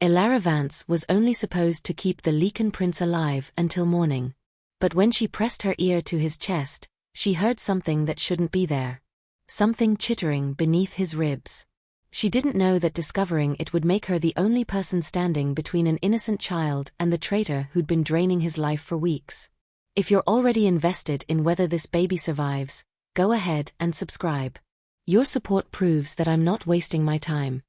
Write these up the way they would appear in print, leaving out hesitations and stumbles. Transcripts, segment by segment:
Elara Vance was only supposed to keep the Lycan prince alive until morning. But when she pressed her ear to his chest, she heard something that shouldn't be there. Something chittering beneath his ribs. She didn't know that discovering it would make her the only person standing between an innocent child and the traitor who'd been draining his life for weeks. If you're already invested in whether this baby survives, go ahead and subscribe. Your support proves that I'm not wasting my time.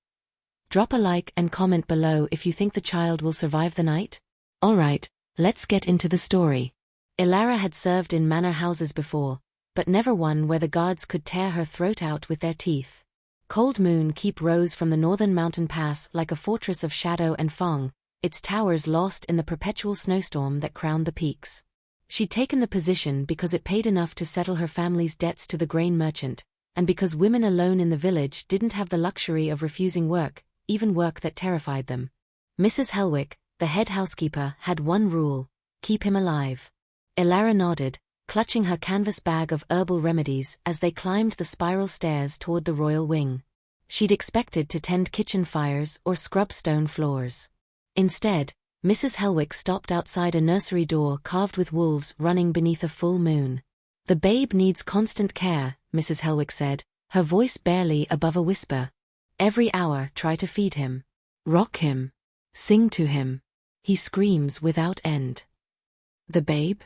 Drop a like and comment below if you think the child will survive the night. Alright, let's get into the story. Elara had served in manor houses before, but never one where the guards could tear her throat out with their teeth. Cold Moon Keep rose from the northern mountain pass like a fortress of shadow and fog, its towers lost in the perpetual snowstorm that crowned the peaks. She'd taken the position because it paid enough to settle her family's debts to the grain merchant, and because women alone in the village didn't have the luxury of refusing work, even work that terrified them. Mrs. Helwick, the head housekeeper, had one rule: keep him alive. Elara nodded, clutching her canvas bag of herbal remedies as they climbed the spiral stairs toward the royal wing. She'd expected to tend kitchen fires or scrub stone floors. Instead, Mrs. Helwick stopped outside a nursery door carved with wolves running beneath a full moon. "The babe needs constant care," Mrs. Helwick said, her voice barely above a whisper. "Every hour try to feed him. Rock him. Sing to him. He screams without end." "The babe?"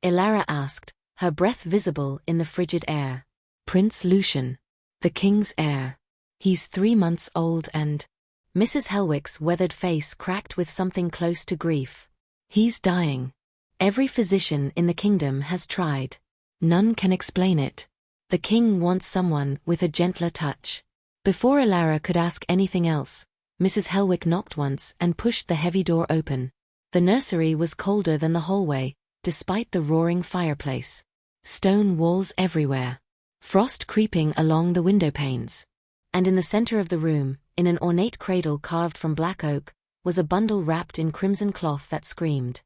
Elara asked, her breath visible in the frigid air. "Prince Lucian. The king's heir. He's 3 months old and—" Mrs. Helwick's weathered face cracked with something close to grief. "He's dying. Every physician in the kingdom has tried. None can explain it. The king wants someone with a gentler touch." Before Elara could ask anything else, Mrs. Helwick knocked once and pushed the heavy door open. The nursery was colder than the hallway, despite the roaring fireplace. Stone walls everywhere. Frost creeping along the window panes. And in the center of the room, in an ornate cradle carved from black oak, was a bundle wrapped in crimson cloth that screamed.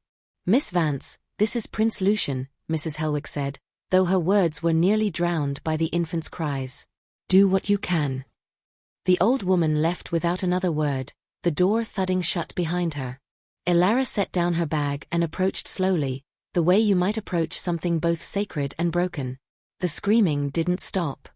"Miss Vance, this is Prince Lucian," Mrs. Helwick said, though her words were nearly drowned by the infant's cries. "Do what you can." The old woman left without another word, the door thudding shut behind her. Elara set down her bag and approached slowly, the way you might approach something both sacred and broken. The screaming didn't stop.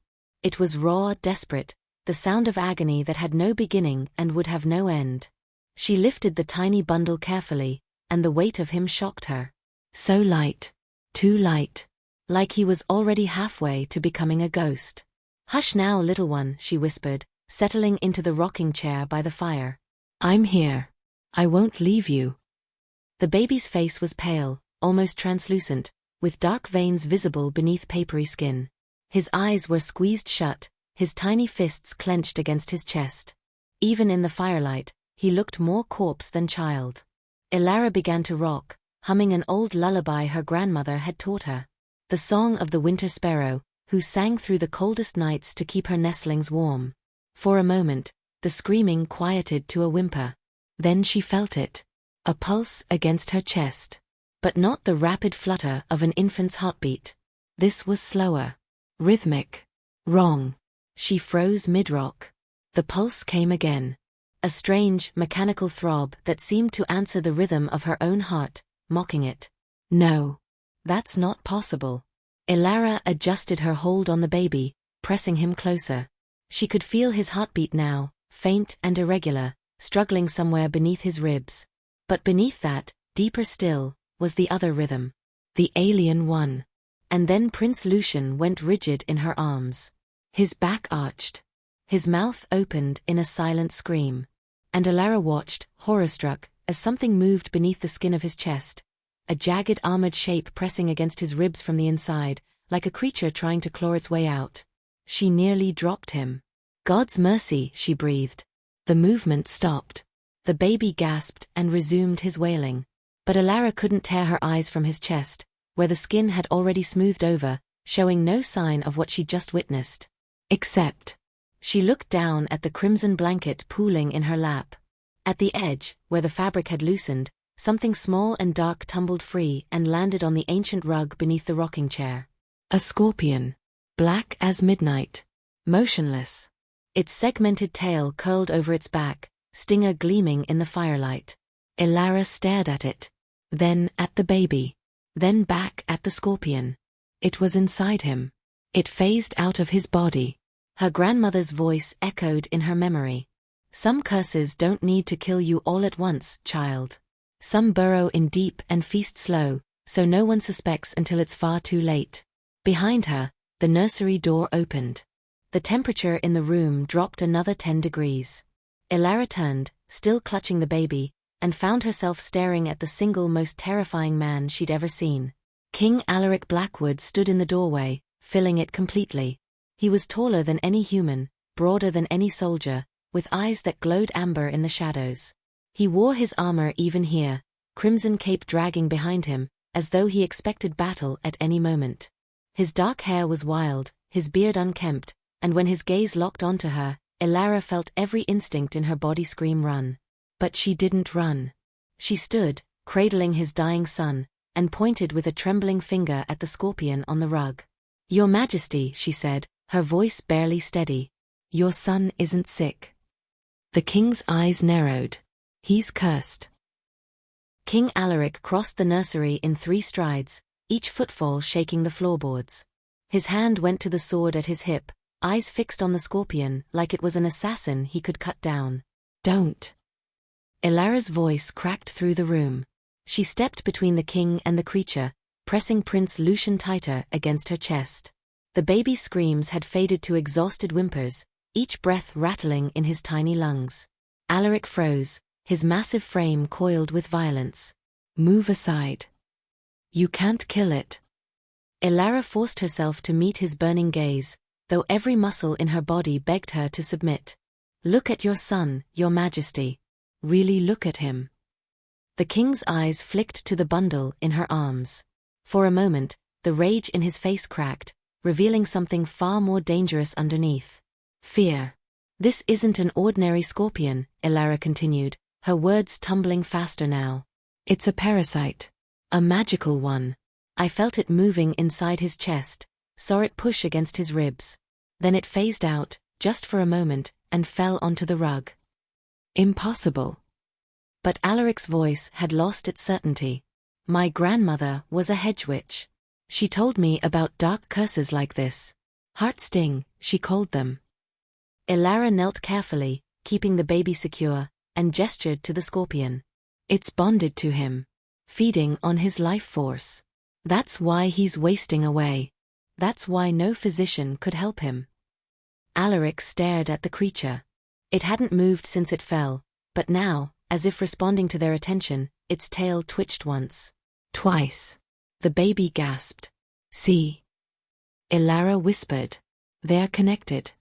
It was raw, desperate, the sound of agony that had no beginning and would have no end. She lifted the tiny bundle carefully, and the weight of him shocked her. So light. Too light. Like he was already halfway to becoming a ghost. "Hush now, little one," she whispered, settling into the rocking chair by the fire. "I'm here. I won't leave you." The baby's face was pale, almost translucent, with dark veins visible beneath papery skin. His eyes were squeezed shut, his tiny fists clenched against his chest. Even in the firelight, he looked more corpse than child. Elara began to rock, humming an old lullaby her grandmother had taught her. The song of the winter sparrow, who sang through the coldest nights to keep her nestlings warm. For a moment, the screaming quieted to a whimper. Then she felt it. A pulse against her chest. But not the rapid flutter of an infant's heartbeat. This was slower. Rhythmic. Wrong. She froze mid-rock. The pulse came again. A strange, mechanical throb that seemed to answer the rhythm of her own heart, mocking it. "No. That's not possible." Elara adjusted her hold on the baby, pressing him closer. She could feel his heartbeat now, faint and irregular, struggling somewhere beneath his ribs. But beneath that, deeper still, was the other rhythm. The alien one. And then Prince Lucian went rigid in her arms. His back arched. His mouth opened in a silent scream. And Elara watched, horror-struck, as something moved beneath the skin of his chest. A jagged armored shape pressing against his ribs from the inside, like a creature trying to claw its way out. She nearly dropped him. "God's mercy," she breathed. The movement stopped. The baby gasped and resumed his wailing. But Elara couldn't tear her eyes from his chest, where the skin had already smoothed over, showing no sign of what she'd just witnessed. Except, she looked down at the crimson blanket pooling in her lap. At the edge, where the fabric had loosened, something small and dark tumbled free and landed on the ancient rug beneath the rocking chair. A scorpion. Black as midnight. Motionless. Its segmented tail curled over its back, stinger gleaming in the firelight. Elara stared at it. Then at the baby. Then back at the scorpion. It was inside him. It phased out of his body. Her grandmother's voice echoed in her memory. Some curses don't need to kill you all at once, child. Some burrow in deep and feast slow, so no one suspects until it's far too late. Behind her, the nursery door opened. The temperature in the room dropped another 10 degrees. Elara turned, still clutching the baby, and found herself staring at the single most terrifying man she'd ever seen. King Alaric Blackwood stood in the doorway, filling it completely. He was taller than any human, broader than any soldier, with eyes that glowed amber in the shadows. He wore his armor even here, crimson cape dragging behind him, as though he expected battle at any moment. His dark hair was wild, his beard unkempt, and when his gaze locked onto her, Elara felt every instinct in her body scream run. But she didn't run. She stood, cradling his dying son, and pointed with a trembling finger at the scorpion on the rug. "Your Majesty," she said, her voice barely steady. "Your son isn't sick." The king's eyes narrowed. "He's cursed." King Alaric crossed the nursery in 3 strides, each footfall shaking the floorboards. His hand went to the sword at his hip, eyes fixed on the scorpion like it was an assassin he could cut down. "Don't." Elara's voice cracked through the room. She stepped between the king and the creature, pressing Prince Lucian tighter against her chest. The baby's screams had faded to exhausted whimpers, each breath rattling in his tiny lungs. Alaric froze, his massive frame coiled with violence. "Move aside. You can't kill it." Elara forced herself to meet his burning gaze, though every muscle in her body begged her to submit. "Look at your son, Your Majesty. Really look at him." The king's eyes flicked to the bundle in her arms. For a moment, the rage in his face cracked, revealing something far more dangerous underneath. Fear. "This isn't an ordinary scorpion," Elara continued, her words tumbling faster now. "It's a parasite. A magical one. I felt it moving inside his chest, saw it push against his ribs. Then it phased out, just for a moment, and fell onto the rug." "Impossible." But Alaric's voice had lost its certainty. "My grandmother was a hedge witch. She told me about dark curses like this. Heart sting, she called them." Elara knelt carefully, keeping the baby secure, and gestured to the scorpion. "It's bonded to him. Feeding on his life force. That's why he's wasting away. That's why no physician could help him." Alaric stared at the creature. It hadn't moved since it fell, but now, as if responding to their attention, its tail twitched once. Twice. The baby gasped. "See." Elara whispered. "They're connected."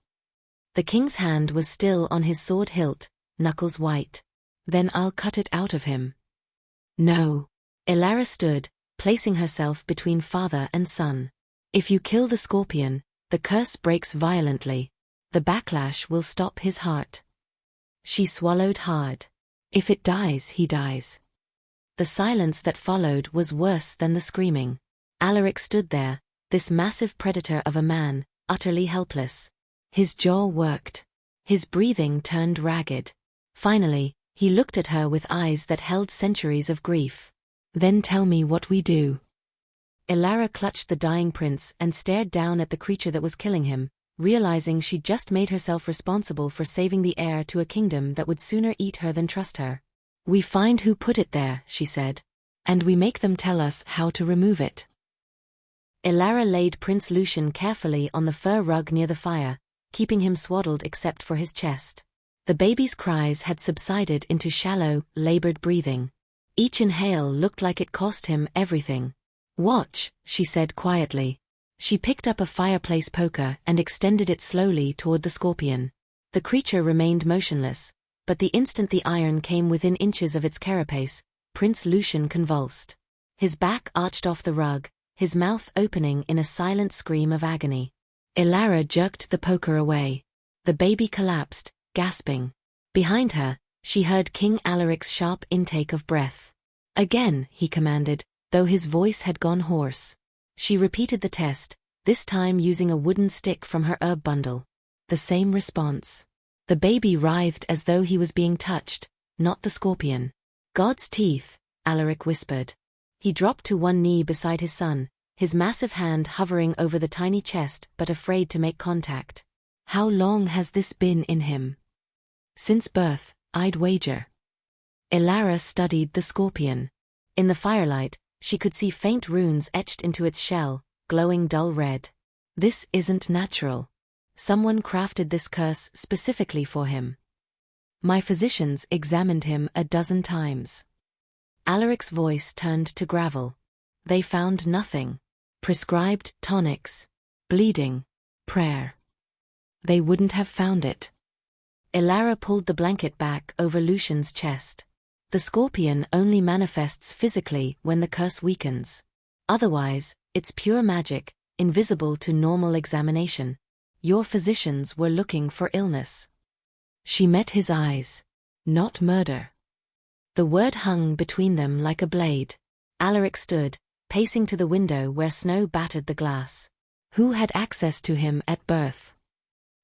The king's hand was still on his sword hilt, knuckles white. "Then I'll cut it out of him." "No." Elara stood, placing herself between father and son. "If you kill the scorpion, the curse breaks violently. The backlash will stop his heart." She swallowed hard. "If it dies, he dies." The silence that followed was worse than the screaming. Alaric stood there, this massive predator of a man, utterly helpless. His jaw worked. His breathing turned ragged. Finally, he looked at her with eyes that held centuries of grief. "Then tell me what we do." Elara clutched the dying prince and stared down at the creature that was killing him, realizing she'd just made herself responsible for saving the heir to a kingdom that would sooner eat her than trust her. "We find who put it there," she said. "And we make them tell us how to remove it." Elara laid Prince Lucian carefully on the fur rug near the fire, keeping him swaddled except for his chest. The baby's cries had subsided into shallow, labored breathing. Each inhale looked like it cost him everything. "Watch," she said quietly. She picked up a fireplace poker and extended it slowly toward the scorpion. The creature remained motionless, but the instant the iron came within inches of its carapace, Prince Lucian convulsed. His back arched off the rug, his mouth opening in a silent scream of agony. Elara jerked the poker away. The baby collapsed, gasping. Behind her, she heard King Alaric's sharp intake of breath. "Again," he commanded, though his voice had gone hoarse. She repeated the test, this time using a wooden stick from her herb bundle. The same response. The baby writhed as though he was being touched, not the scorpion. God's teeth, Alaric whispered. He dropped to one knee beside his son, his massive hand hovering over the tiny chest but afraid to make contact. How long has this been in him? Since birth, I'd wager. Ilara studied the scorpion. In the firelight, she could see faint runes etched into its shell, glowing dull red. This isn't natural. Someone crafted this curse specifically for him. My physicians examined him a dozen times. Alaric's voice turned to gravel. They found nothing. Prescribed tonics, bleeding, prayer. They wouldn't have found it. Ilara pulled the blanket back over Lucian's chest. The scorpion only manifests physically when the curse weakens. Otherwise, it's pure magic, invisible to normal examination. Your physicians were looking for illness. She met his eyes. Not murder. The word hung between them like a blade. Alaric stood, pacing to the window where snow battered the glass. Who had access to him at birth?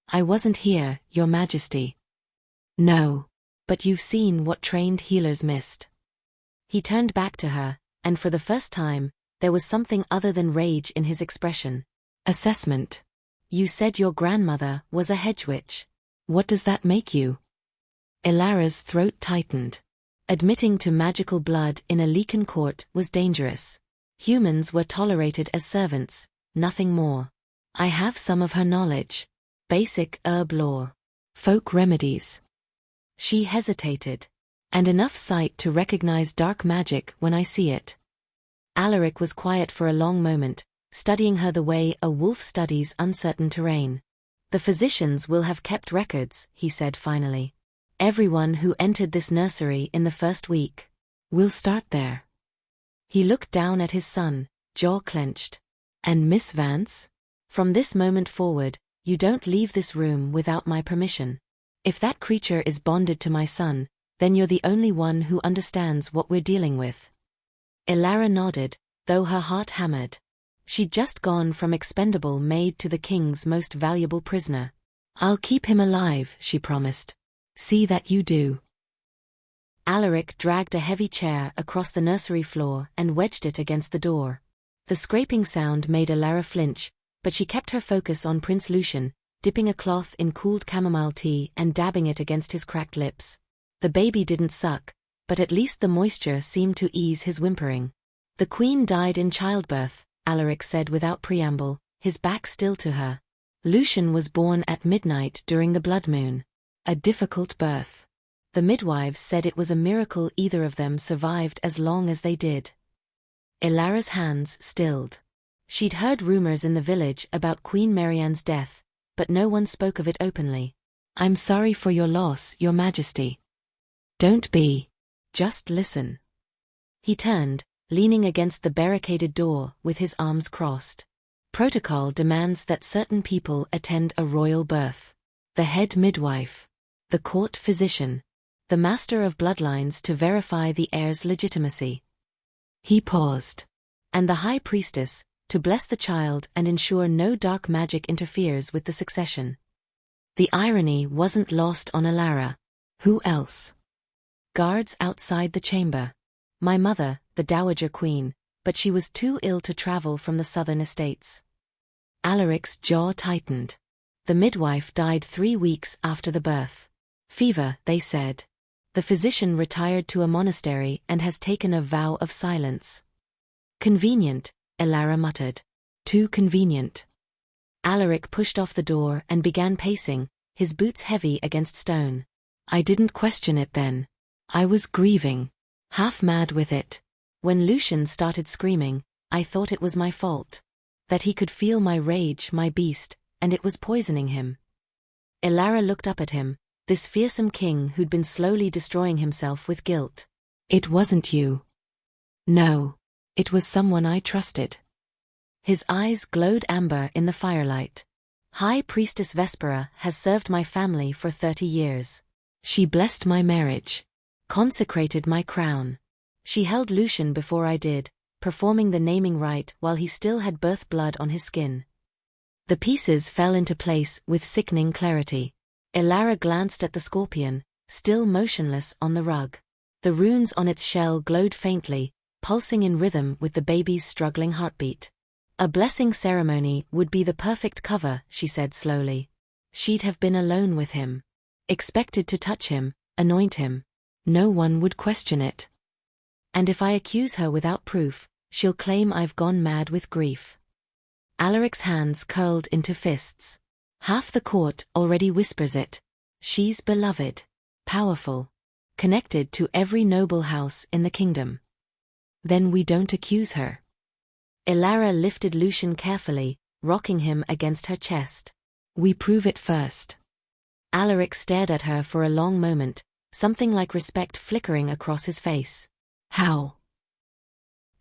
I wasn't here, Your Majesty. No. But you've seen what trained healers missed. He turned back to her, and for the first time, there was something other than rage in his expression. Assessment. You said your grandmother was a hedge witch. What does that make you? Ilara's throat tightened. Admitting to magical blood in a Lycan court was dangerous. Humans were tolerated as servants, nothing more. I have some of her knowledge. Basic herb lore. Folk remedies. She hesitated. And enough sight to recognize dark magic when I see it. Alaric was quiet for a long moment, studying her the way a wolf studies uncertain terrain. The physicians will have kept records, he said finally. Everyone who entered this nursery in the first week. We'll start there. He looked down at his son, jaw clenched. And Miss Vance? From this moment forward, you don't leave this room without my permission. If that creature is bonded to my son, then you're the only one who understands what we're dealing with. Ilara nodded, though her heart hammered. She'd just gone from expendable maid to the king's most valuable prisoner. I'll keep him alive, she promised. See that you do. Alaric dragged a heavy chair across the nursery floor and wedged it against the door. The scraping sound made Ilara flinch, but she kept her focus on Prince Lucian, dipping a cloth in cooled chamomile tea and dabbing it against his cracked lips. The baby didn't suck, but at least the moisture seemed to ease his whimpering. The queen died in childbirth, Alaric said without preamble, his back still to her. Lucian was born at midnight during the blood moon. A difficult birth. The midwives said it was a miracle either of them survived as long as they did. Ilara's hands stilled. She'd heard rumors in the village about Queen Marianne's death, but no one spoke of it openly. I'm sorry for your loss, Your Majesty. Don't be. Just listen. He turned, leaning against the barricaded door with his arms crossed. Protocol demands that certain people attend a royal birth. The head midwife. The court physician. The master of bloodlines to verify the heir's legitimacy. He paused. And the high priestess, to bless the child and ensure no dark magic interferes with the succession. The irony wasn't lost on Ilara. Who else? Guards outside the chamber. My mother, the Dowager Queen, but she was too ill to travel from the southern estates. Alaric's jaw tightened. The midwife died 3 weeks after the birth. Fever, they said. The physician retired to a monastery and has taken a vow of silence. Convenient, Ilara muttered. Too convenient. Alaric pushed off the door and began pacing, his boots heavy against stone. I didn't question it then. I was grieving. Half mad with it. When Lucian started screaming, I thought it was my fault. That he could feel my rage, my beast, and it was poisoning him. Ilara looked up at him, this fearsome king who'd been slowly destroying himself with guilt. It wasn't you. No. It was someone I trusted. His eyes glowed amber in the firelight. High Priestess Vespera has served my family for 30 years. She blessed my marriage. Consecrated my crown. She held Lucian before I did, performing the naming rite while he still had birth blood on his skin. The pieces fell into place with sickening clarity. Elara glanced at the scorpion, still motionless on the rug. The runes on its shell glowed faintly, pulsing in rhythm with the baby's struggling heartbeat. A blessing ceremony would be the perfect cover, she said slowly. She'd have been alone with him. Expected to touch him, anoint him. No one would question it. And if I accuse her without proof, she'll claim I've gone mad with grief. Alaric's hands curled into fists. Half the court already whispers it. She's beloved, powerful, connected to every noble house in the kingdom. Then we don't accuse her. Elara lifted Lucian carefully, rocking him against her chest. We prove it first. Alaric stared at her for a long moment, something like respect flickering across his face. How?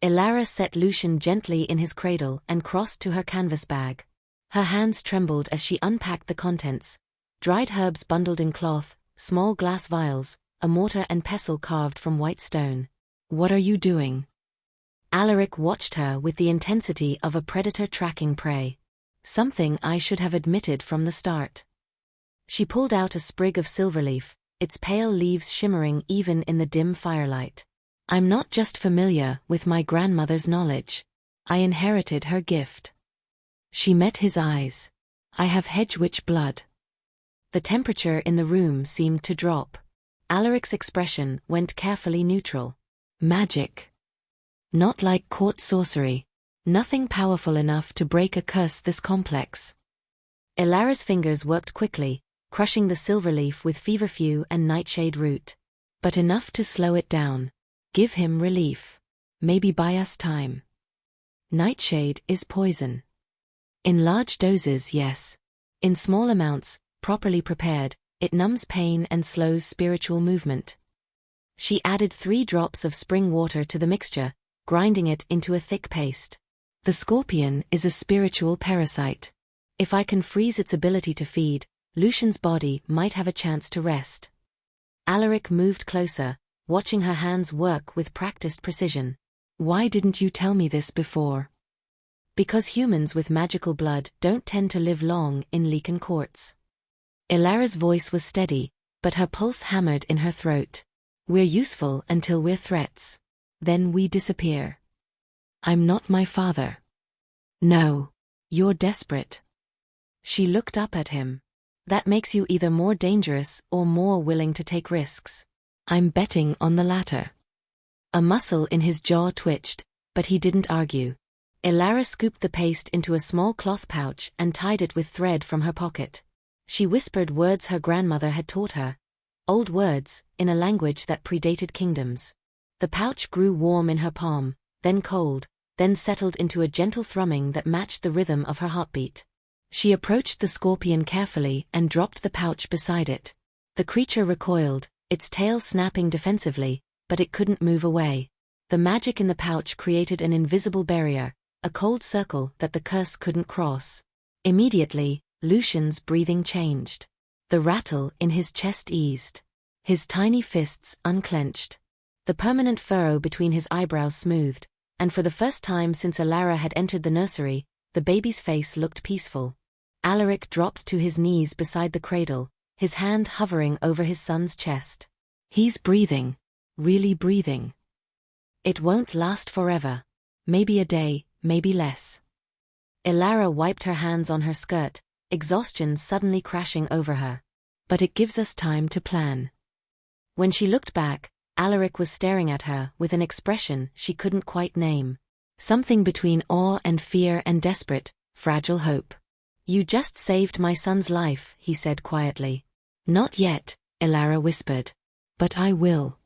Elara set Lucian gently in his cradle and crossed to her canvas bag. Her hands trembled as she unpacked the contents. Dried herbs bundled in cloth, small glass vials, a mortar and pestle carved from white stone. What are you doing? Alaric watched her with the intensity of a predator tracking prey. Something I should have admitted from the start. She pulled out a sprig of silverleaf, its pale leaves shimmering even in the dim firelight. I'm not just familiar with my grandmother's knowledge. I inherited her gift. She met his eyes. I have hedge-witch blood. The temperature in the room seemed to drop. Alaric's expression went carefully neutral. Magic. Not like court sorcery. Nothing powerful enough to break a curse this complex. Elara's fingers worked quickly, crushing the silverleaf with feverfew and nightshade root. But enough to slow it down. Give him relief. Maybe buy us time. Nightshade is poison. In large doses, yes. In small amounts, properly prepared, it numbs pain and slows spiritual movement. She added 3 drops of spring water to the mixture, grinding it into a thick paste. The scorpion is a spiritual parasite. If I can freeze its ability to feed, Lucian's body might have a chance to rest. Alaric moved closer, watching her hands work with practiced precision. Why didn't you tell me this before? Because humans with magical blood don't tend to live long in Lycan courts. Elara's voice was steady, but her pulse hammered in her throat. We're useful until we're threats. Then we disappear. I'm not my father. No. You're desperate. She looked up at him. That makes you either more dangerous or more willing to take risks. I'm betting on the latter. A muscle in his jaw twitched, but he didn't argue. Elara scooped the paste into a small cloth pouch and tied it with thread from her pocket. She whispered words her grandmother had taught her. Old words, in a language that predated kingdoms. The pouch grew warm in her palm, then cold, then settled into a gentle thrumming that matched the rhythm of her heartbeat. She approached the scorpion carefully and dropped the pouch beside it. The creature recoiled, its tail snapping defensively, but it couldn't move away. The magic in the pouch created an invisible barrier, a cold circle that the curse couldn't cross. Immediately, Lucian's breathing changed. The rattle in his chest eased. His tiny fists unclenched. The permanent furrow between his eyebrows smoothed, and for the first time since Elara had entered the nursery, the baby's face looked peaceful. Alaric dropped to his knees beside the cradle, his hand hovering over his son's chest. He's breathing. Really breathing. It won't last forever. Maybe a day, maybe less. Elara wiped her hands on her skirt, exhaustion suddenly crashing over her. But it gives us time to plan. When she looked back, Alaric was staring at her with an expression she couldn't quite name. Something between awe and fear and desperate, fragile hope. You just saved my son's life, he said quietly. Not yet, Elara whispered. But I will.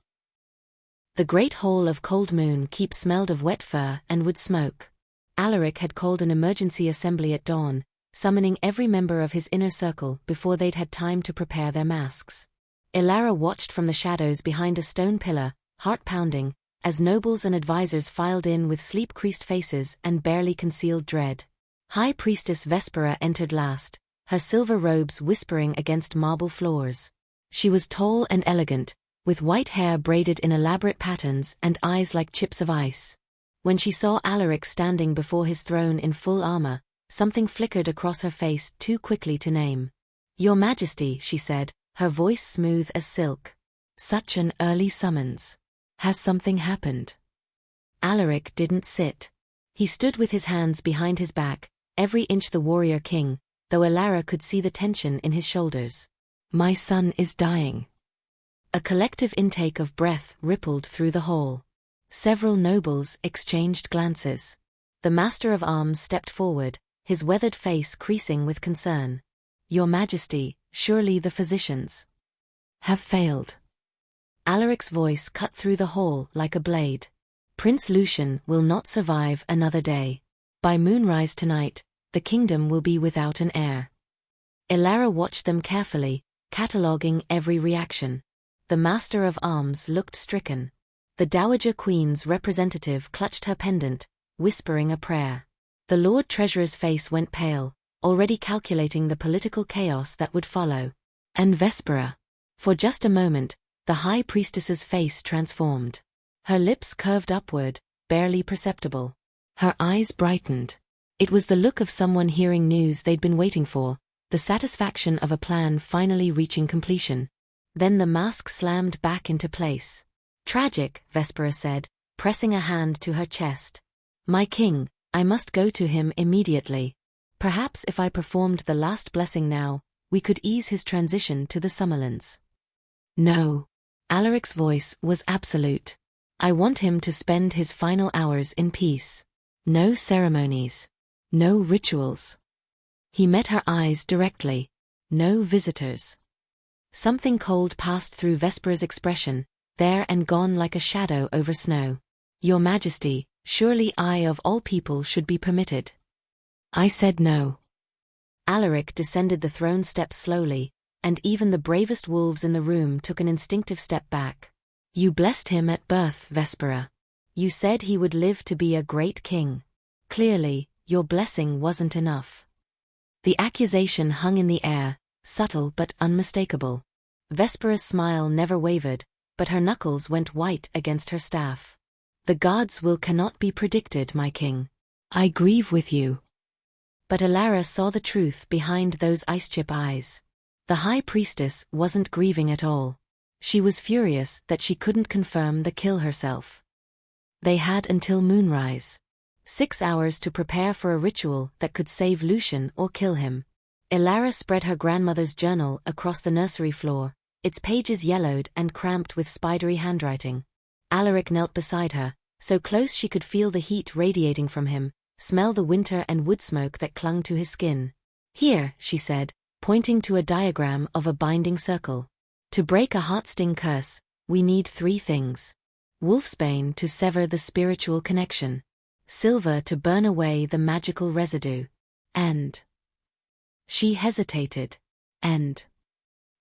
The great hall of Cold Moon Keep smelled of wet fur and wood smoke. Alaric had called an emergency assembly at dawn, summoning every member of his inner circle before they'd had time to prepare their masks. Elara watched from the shadows behind a stone pillar, heart pounding, as nobles and advisors filed in with sleep-creased faces and barely concealed dread. High Priestess Vespera entered last, her silver robes whispering against marble floors. She was tall and elegant, with white hair braided in elaborate patterns and eyes like chips of ice. When she saw Alaric standing before his throne in full armor, something flickered across her face too quickly to name. Your Majesty, she said, her voice smooth as silk. Such an early summons. Has something happened? Alaric didn't sit. He stood with his hands behind his back, every inch the warrior king, though Elara could see the tension in his shoulders. My son is dying. A collective intake of breath rippled through the hall. Several nobles exchanged glances. The Master of Arms stepped forward, his weathered face creasing with concern. Your Majesty, surely the physicians have failed. Alaric's voice cut through the hall like a blade. Prince Lucian will not survive another day. By moonrise tonight, the kingdom will be without an heir. Elara watched them carefully, cataloguing every reaction. The Master of Arms looked stricken. The Dowager Queen's representative clutched her pendant, whispering a prayer. The Lord Treasurer's face went pale, already calculating the political chaos that would follow. And Vespera. For just a moment, the High Priestess's face transformed. Her lips curved upward, barely perceptible. Her eyes brightened. It was the look of someone hearing news they'd been waiting for, the satisfaction of a plan finally reaching completion. Then the mask slammed back into place. Tragic, Vespera said, pressing a hand to her chest. My king, I must go to him immediately. Perhaps if I performed the last blessing now, we could ease his transition to the Summerlands. No. Alaric's voice was absolute. I want him to spend his final hours in peace. No ceremonies. No rituals. He met her eyes directly. No visitors. Something cold passed through Vespera's expression, there and gone like a shadow over snow. Your Majesty, surely I of all people should be permitted. I said no. Alaric descended the throne steps slowly, and even the bravest wolves in the room took an instinctive step back. You blessed him at birth, Vespera. You said he would live to be a great king. Clearly, your blessing wasn't enough. The accusation hung in the air, subtle but unmistakable. Vespera's smile never wavered, but her knuckles went white against her staff. The gods' will cannot be predicted, my king. I grieve with you. But Elara saw the truth behind those ice-chip eyes. The High Priestess wasn't grieving at all. She was furious that she couldn't confirm the kill herself. They had until moonrise. 6 hours to prepare for a ritual that could save Lucian or kill him. Elara spread her grandmother's journal across the nursery floor, its pages yellowed and cramped with spidery handwriting. Alaric knelt beside her, so close she could feel the heat radiating from him, smell the winter and wood smoke that clung to his skin. Here, she said, pointing to a diagram of a binding circle. To break a heart-sting curse, we need 3 things. Wolfsbane to sever the spiritual connection. Silver to burn away the magical residue. And... She hesitated. And...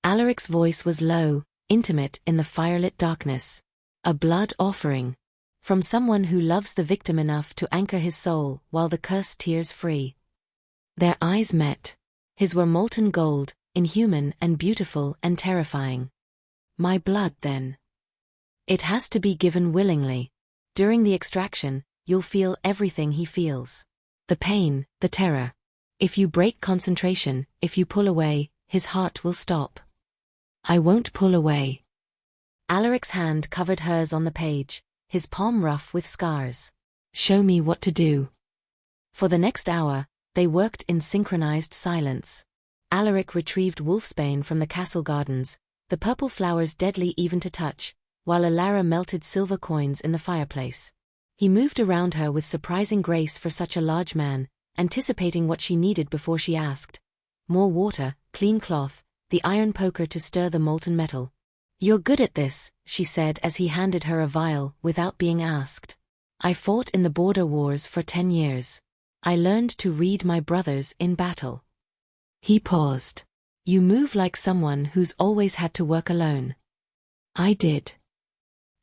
Alaric's voice was low, intimate in the firelit darkness. A blood offering. From someone who loves the victim enough to anchor his soul while the curse tears free. Their eyes met. His were molten gold, inhuman and beautiful and terrifying. My blood, then. It has to be given willingly. During the extraction, you'll feel everything he feels. The pain, the terror. If you break concentration, if you pull away, his heart will stop. I won't pull away. Alaric's hand covered hers on the page, his palm rough with scars. Show me what to do. For the next hour, they worked in synchronized silence. Alaric retrieved wolfsbane from the castle gardens, the purple flowers deadly even to touch, while Elara melted silver coins in the fireplace. He moved around her with surprising grace for such a large man, anticipating what she needed before she asked. More water, clean cloth, the iron poker to stir the molten metal. You're good at this, she said as he handed her a vial without being asked. I fought in the border wars for 10 years. I learned to read my brothers in battle. He paused. You move like someone who's always had to work alone. I did.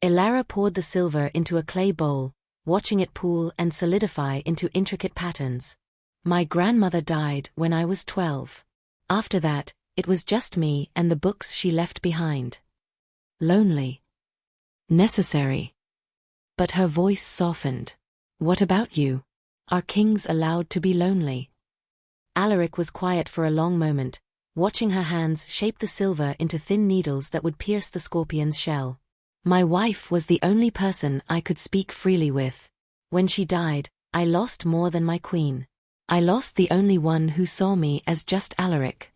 Elara poured the silver into a clay bowl, watching it pool and solidify into intricate patterns. My grandmother died when I was 12. After that, it was just me and the books she left behind. Lonely. Necessary. But her voice softened. What about you? Are kings allowed to be lonely? Alaric was quiet for a long moment, watching her hands shape the silver into thin needles that would pierce the scorpion's shell. My wife was the only person I could speak freely with. When she died, I lost more than my queen. I lost the only one who saw me as just Alaric.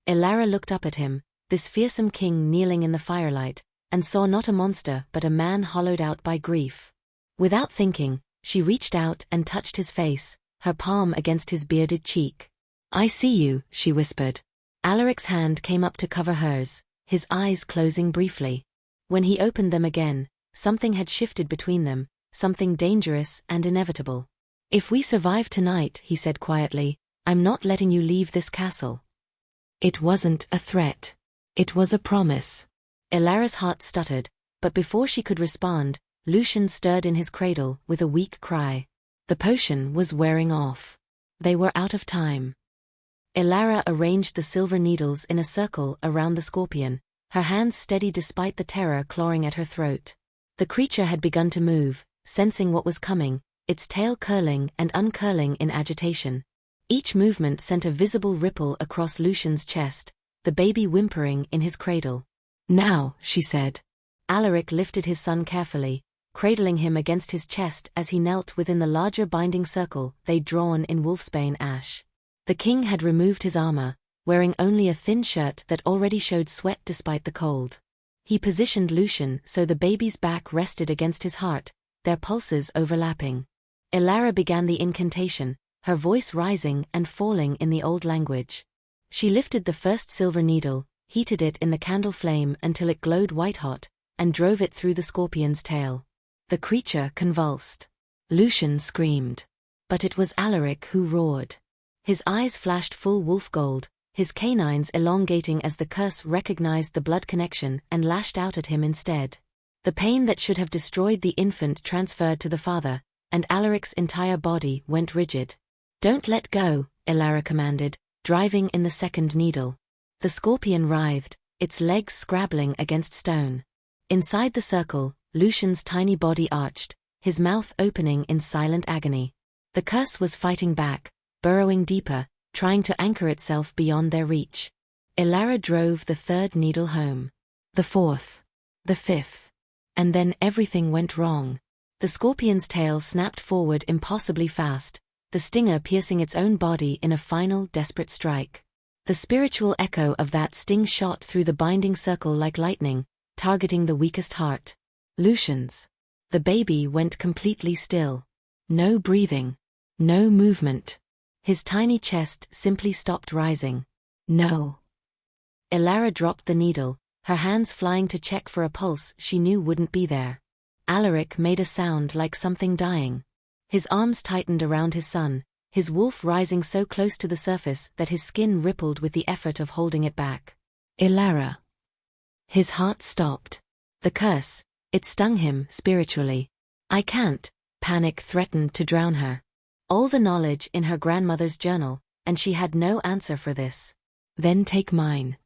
Elara looked up at him, this fearsome king kneeling in the firelight, and saw not a monster but a man hollowed out by grief. Without thinking, she reached out and touched his face, her palm against his bearded cheek. "I see you," she whispered. Alaric's hand came up to cover hers, his eyes closing briefly. When he opened them again, something had shifted between them, something dangerous and inevitable. "If we survive tonight," he said quietly, "I'm not letting you leave this castle." It wasn't a threat. It was a promise. Elara's heart stuttered, but before she could respond, Lucian stirred in his cradle with a weak cry. The potion was wearing off. They were out of time. Elara arranged the silver needles in a circle around the scorpion, her hands steady despite the terror clawing at her throat. The creature had begun to move, sensing what was coming, its tail curling and uncurling in agitation. Each movement sent a visible ripple across Lucian's chest, the baby whimpering in his cradle. "Now," she said. Alaric lifted his son carefully, cradling him against his chest as he knelt within the larger binding circle they'd drawn in wolfsbane ash. The king had removed his armor, wearing only a thin shirt that already showed sweat despite the cold. He positioned Lucian so the baby's back rested against his heart, their pulses overlapping. Elara began the incantation, her voice rising and falling in the old language. She lifted the first silver needle, heated it in the candle flame until it glowed white-hot, and drove it through the scorpion's tail. The creature convulsed. Lucian screamed. But it was Alaric who roared. His eyes flashed full wolf gold, his canines elongating as the curse recognized the blood connection and lashed out at him instead. The pain that should have destroyed the infant transferred to the father, and Alaric's entire body went rigid. "Don't let go," Elara commanded, driving in the second needle. The scorpion writhed, its legs scrabbling against stone. Inside the circle, Lucian's tiny body arched, his mouth opening in silent agony. The curse was fighting back, burrowing deeper, trying to anchor itself beyond their reach. Elara drove the third needle home. The fourth. The fifth. And then everything went wrong. The scorpion's tail snapped forward impossibly fast, the stinger piercing its own body in a final desperate strike. The spiritual echo of that sting shot through the binding circle like lightning, targeting the weakest heart. Lucian's. The baby went completely still. No breathing. No movement. His tiny chest simply stopped rising. No. Elara dropped the needle, her hands flying to check for a pulse she knew wouldn't be there. Alaric made a sound like something dying. His arms tightened around his son, his wolf rising so close to the surface that his skin rippled with the effort of holding it back. Elara. His heart stopped. The curse, it stung him spiritually. "I can't," panic threatened to drown her. All the knowledge in her grandmother's journal, and she had no answer for this. "Then take mine."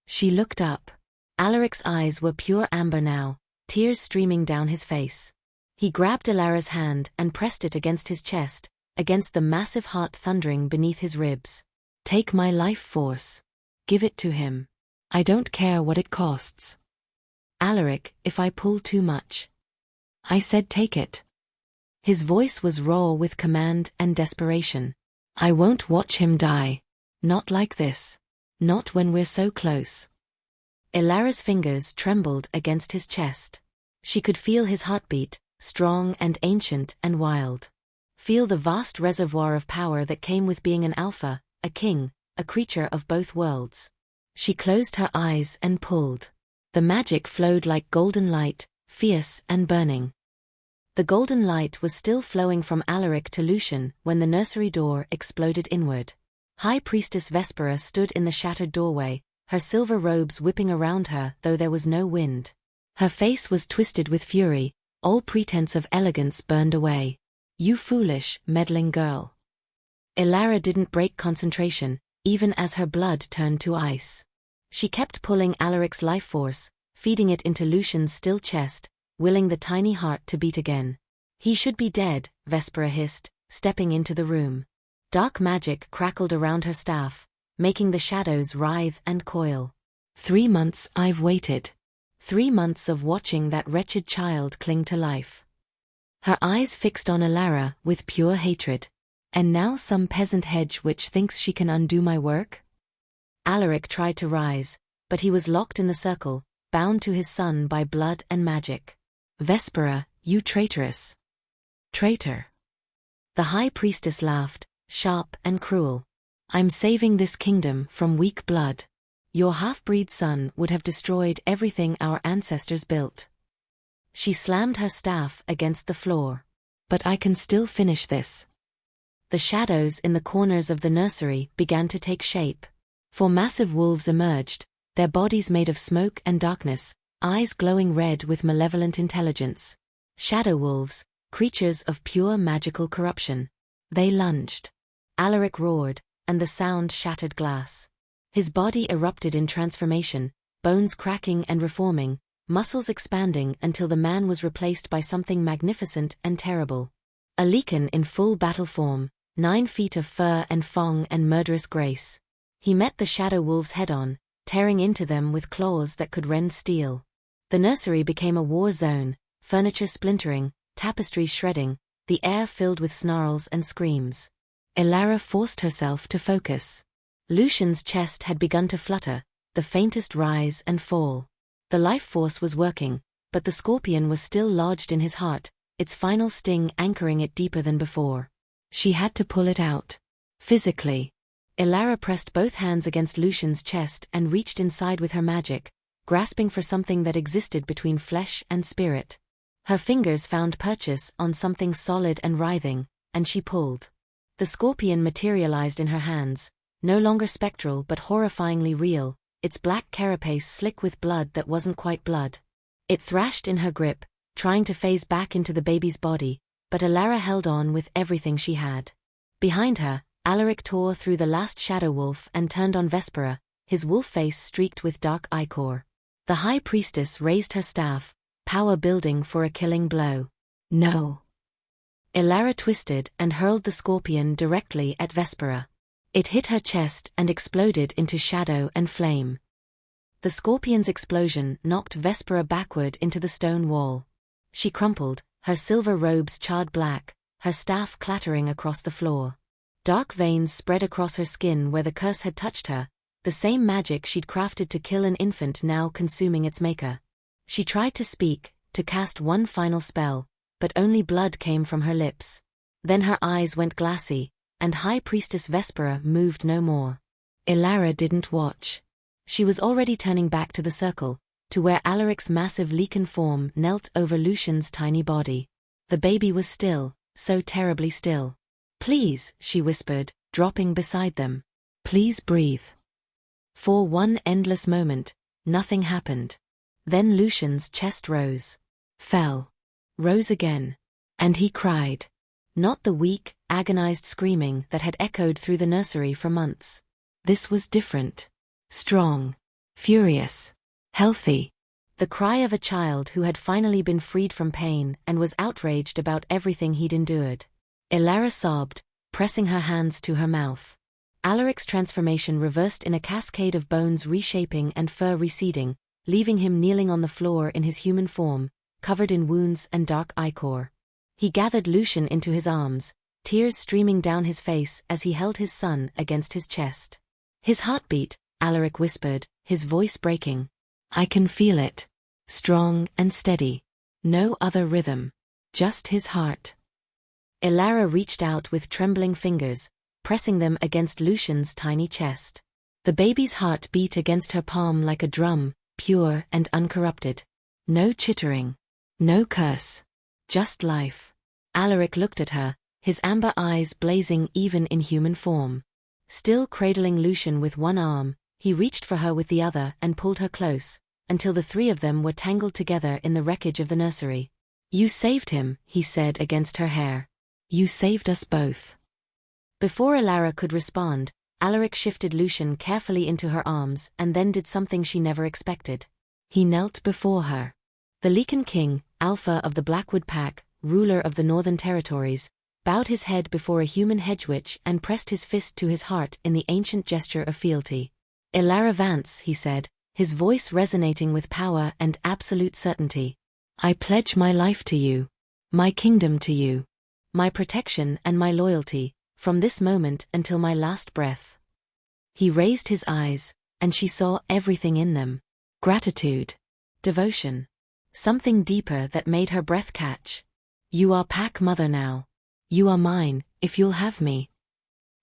She looked up. Alaric's eyes were pure amber now, tears streaming down his face. He grabbed Elara's hand and pressed it against his chest, against the massive heart thundering beneath his ribs. "Take my life force. Give it to him. I don't care what it costs." "Alaric, if I pull too much." "I said take it." His voice was raw with command and desperation. "I won't watch him die. Not like this. Not when we're so close." Elara's fingers trembled against his chest. She could feel his heartbeat, strong and ancient and wild. Feel the vast reservoir of power that came with being an alpha, a king, a creature of both worlds. She closed her eyes and pulled. The magic flowed like golden light, fierce and burning. The golden light was still flowing from Alaric to Lucian when the nursery door exploded inward. High Priestess Vespera stood in the shattered doorway, her silver robes whipping around her though there was no wind. Her face was twisted with fury, all pretense of elegance burned away. "You foolish, meddling girl." Elara didn't break concentration, even as her blood turned to ice. She kept pulling Alaric's life force, feeding it into Lucian's still chest, willing the tiny heart to beat again. "He should be dead," Vespera hissed, stepping into the room. Dark magic crackled around her staff, making the shadows writhe and coil. 3 months I've waited. 3 months of watching that wretched child cling to life. Her eyes fixed on Elara with pure hatred. And now some peasant hedge witch thinks she can undo my work? Alaric tried to rise, but he was locked in the circle, bound to his son by blood and magic. Vespera, you traitoress. Traitor. The high priestess laughed, sharp and cruel. I'm saving this kingdom from weak blood. Your half-breed son would have destroyed everything our ancestors built. She slammed her staff against the floor. But I can still finish this. The shadows in the corners of the nursery began to take shape. 4 massive wolves emerged, their bodies made of smoke and darkness, eyes glowing red with malevolent intelligence. Shadow wolves, creatures of pure magical corruption. They lunged. Alaric roared, and the sound shattered glass. His body erupted in transformation, bones cracking and reforming, muscles expanding until the man was replaced by something magnificent and terrible. A Lycan in full battle form, 9 feet of fur and fang and murderous grace. He met the shadow wolves head-on, tearing into them with claws that could rend steel. The nursery became a war zone, furniture splintering, tapestries shredding, the air filled with snarls and screams. Elara forced herself to focus. Lucian's chest had begun to flutter, the faintest rise and fall. The life force was working, but the scorpion was still lodged in his heart, its final sting anchoring it deeper than before. She had to pull it out. Physically. Elara pressed both hands against Lucian's chest and reached inside with her magic, grasping for something that existed between flesh and spirit. Her fingers found purchase on something solid and writhing, and she pulled. The scorpion materialized in her hands, no longer spectral but horrifyingly real, its black carapace slick with blood that wasn't quite blood. It thrashed in her grip, trying to phase back into the baby's body, but Elara held on with everything she had. Behind her, Alaric tore through the last shadow wolf and turned on Vespera, his wolf face streaked with dark ichor. The high priestess raised her staff, power building for a killing blow. No. Elara twisted and hurled the scorpion directly at Vespera. It hit her chest and exploded into shadow and flame. The scorpion's explosion knocked Vespera backward into the stone wall. She crumpled, her silver robes charred black, her staff clattering across the floor. Dark veins spread across her skin where the curse had touched her, the same magic she'd crafted to kill an infant now consuming its maker. She tried to speak, to cast one final spell, but only blood came from her lips. Then her eyes went glassy, and High Priestess Vespera moved no more. Elara didn't watch. She was already turning back to the circle, to where Alaric's massive Lycan form knelt over Lucian's tiny body. The baby was still, so terribly still. "Please," she whispered, dropping beside them. "Please breathe." For one endless moment, nothing happened. Then Lucian's chest rose. Fell. Rose again. And he cried. Not the weak, agonized screaming that had echoed through the nursery for months. This was different. Strong. Furious. Healthy. The cry of a child who had finally been freed from pain and was outraged about everything he'd endured. Elara sobbed, pressing her hands to her mouth. Alaric's transformation reversed in a cascade of bones reshaping and fur receding, leaving him kneeling on the floor in his human form, covered in wounds and dark ichor. He gathered Lucian into his arms, tears streaming down his face as he held his son against his chest. "His heartbeat," Alaric whispered, his voice breaking. "I can feel it. Strong and steady. No other rhythm. Just his heart." Elara reached out with trembling fingers, pressing them against Lucian's tiny chest. The baby's heart beat against her palm like a drum, pure and uncorrupted. No chittering. No curse. Just life. Alaric looked at her, his amber eyes blazing even in human form. Still cradling Lucian with one arm, he reached for her with the other and pulled her close, until the three of them were tangled together in the wreckage of the nursery. "You saved him," he said against her hair. "You saved us both." Before Elara could respond, Alaric shifted Lucian carefully into her arms and then did something she never expected. He knelt before her. The Lycan King, alpha of the Blackwood Pack, ruler of the Northern Territories, bowed his head before a human hedge witch and pressed his fist to his heart in the ancient gesture of fealty. Ilara Vance, he said, his voice resonating with power and absolute certainty. I pledge my life to you, my kingdom to you, my protection and my loyalty, from this moment until my last breath. He raised his eyes, and she saw everything in them. Gratitude. Devotion. Something deeper that made her breath catch. You are Pack Mother now. You are mine, if you'll have me.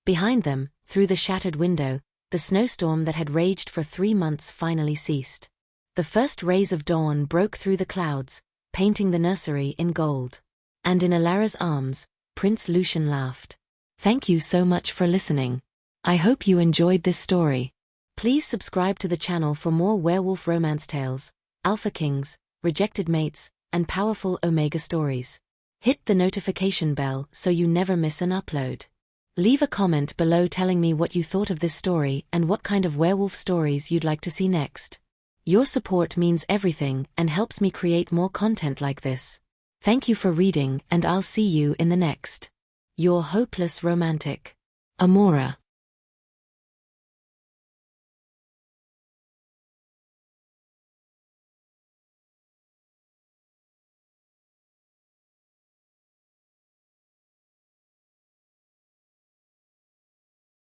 Behind them, through the shattered window, the snowstorm that had raged for 3 months finally ceased. The first rays of dawn broke through the clouds, painting the nursery in gold. And in Ilara's arms, Prince Lucian laughed. Thank you so much for listening. I hope you enjoyed this story. Please subscribe to the channel for more werewolf romance tales, alpha kings, rejected mates, and powerful Omega stories. Hit the notification bell so you never miss an upload. Leave a comment below telling me what you thought of this story and what kind of werewolf stories you'd like to see next. Your support means everything and helps me create more content like this. Thank you for reading, and I'll see you in the next. Your hopeless romantic, Amora.